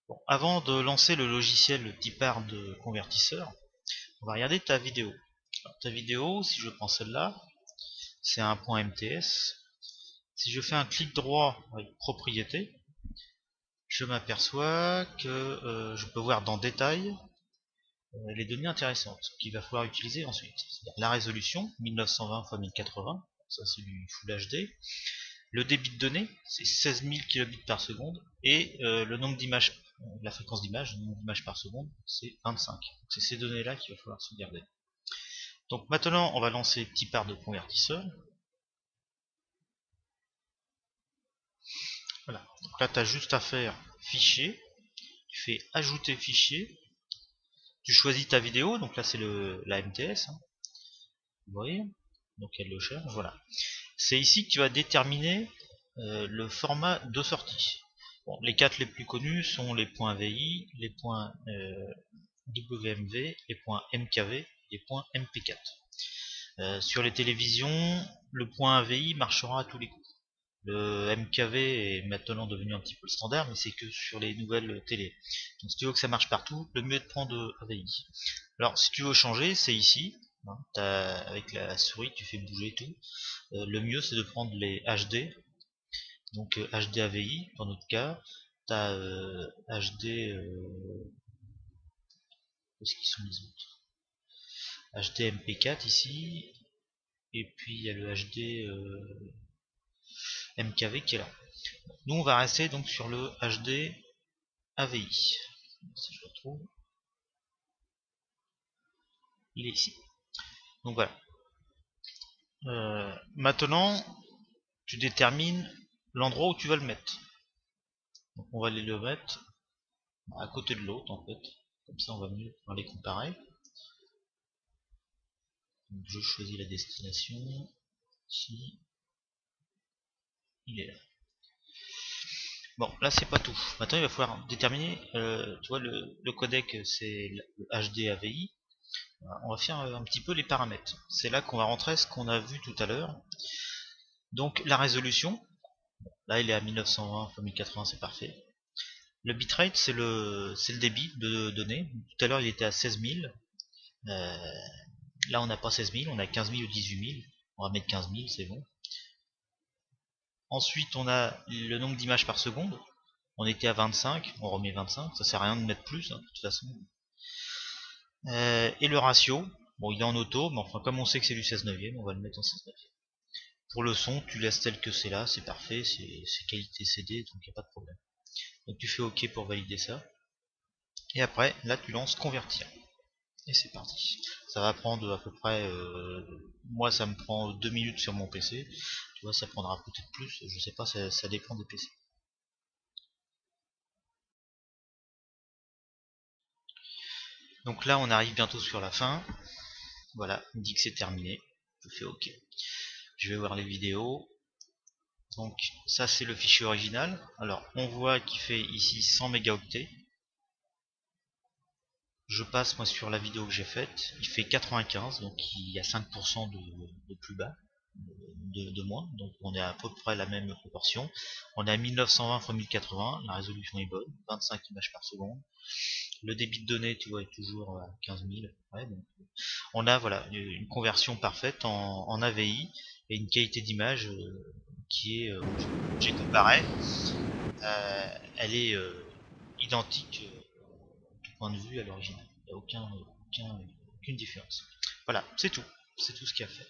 Bon, avant de lancer le logiciel Tipar de convertisseur, on va regarder ta vidéo. Alors, ta vidéo, si je prends celle-là, c'est un point MTS. Si je fais un clic droit avec propriété, je m'aperçois que je peux voir dans détail les données intéressantes qu'il va falloir utiliser ensuite. La résolution, 1920 x 1080, ça c'est du Full HD. Le débit de données, c'est 16 000 kilobits par seconde. Et le nombre d'images, la fréquence d'image, le nombre d'images par seconde, c'est 25. C'est ces données-là qu'il va falloir sauvegarder. Donc maintenant, on va lancer Tipar de convertisseur. Voilà. Donc là, tu as juste à faire fichier. Tu fais ajouter fichier. Tu choisis ta vidéo. Donc là, c'est la MTS. Hein. Vous voyez. Donc elle le cherche. Voilà. C'est ici que tu vas déterminer le format de sortie. Bon, les 4 les plus connus sont les points VI, les points WMV, les points MKV et les points MP4. Sur les télévisions, le point AVI marchera à tous les coups. Le MKV est maintenant devenu un petit peu le standard, mais c'est que sur les nouvelles télé. Donc si tu veux que ça marche partout, le mieux est de prendre AVI. Alors si tu veux changer, c'est ici. Hein, avec la souris, tu fais bouger tout. Le mieux c'est de prendre les HD. Donc HD AVI, dans notre cas. Tu as HD... où est-ce qu'ils sont les autres? HD MP4 ici. Et puis il y a le HD MKV qui est là. Nous on va rester donc sur le HD AVI. Si je le retrouve, il est ici. Donc voilà. Maintenant, tu détermines l'endroit où tu vas le mettre. Donc on va aller le mettre à côté de l'autre en fait. Comme ça on va mieux pouvoir les comparer. Donc je choisis la destination. Ici, il est là. Bon, là c'est pas tout. Maintenant il va falloir déterminer, tu vois le codec c'est le HD AVI. On va faire un petit peu les paramètres. C'est là qu'on va rentrer ce qu'on a vu tout à l'heure. Donc la résolution, là il est à 1920 x 1080, c'est parfait. Le bitrate c'est le débit de données. Tout à l'heure il était à 16 000. Là on n'a pas 16 000, on a 15 000 ou 18 000. On va mettre 15 000, c'est bon. Ensuite on a le nombre d'images par seconde. On était à 25, on remet 25, ça sert à rien de mettre plus, hein, de toute façon. Et le ratio, bon il est en auto, mais enfin comme on sait que c'est du 16 neuvième, on va le mettre en 16 neuvième. Pour le son, tu laisses tel que c'est là, c'est parfait, c'est qualité CD, donc il n'y a pas de problème. Donc tu fais OK pour valider ça. Et après, là tu lances convertir. Et c'est parti. Ça va prendre à peu près, moi ça me prend 2 minutes sur mon PC. Tu vois, ça prendra peut-être plus, je sais pas, ça dépend des PC. Donc là on arrive bientôt sur la fin. Voilà, il me dit que c'est terminé. Je fais OK. Je vais voir les vidéos. Donc ça c'est le fichier original. Alors on voit qu'il fait ici 100 mégaoctets. Je passe moi sur la vidéo que j'ai faite. Il fait 95, donc il y a 5% de plus bas, de moins. Donc on est à peu près la même proportion. On est à 1920 x 1080. La résolution est bonne, 25 images par seconde. Le débit de données, tu vois, est toujours à 15 000. Ouais, donc on a voilà une conversion parfaite en AVI et une qualité d'image qui est, j'ai comparé, elle est identique du point de vue à l'original. Il n'y a aucune différence. Voilà, c'est tout. C'est tout ce qu'il y a à faire.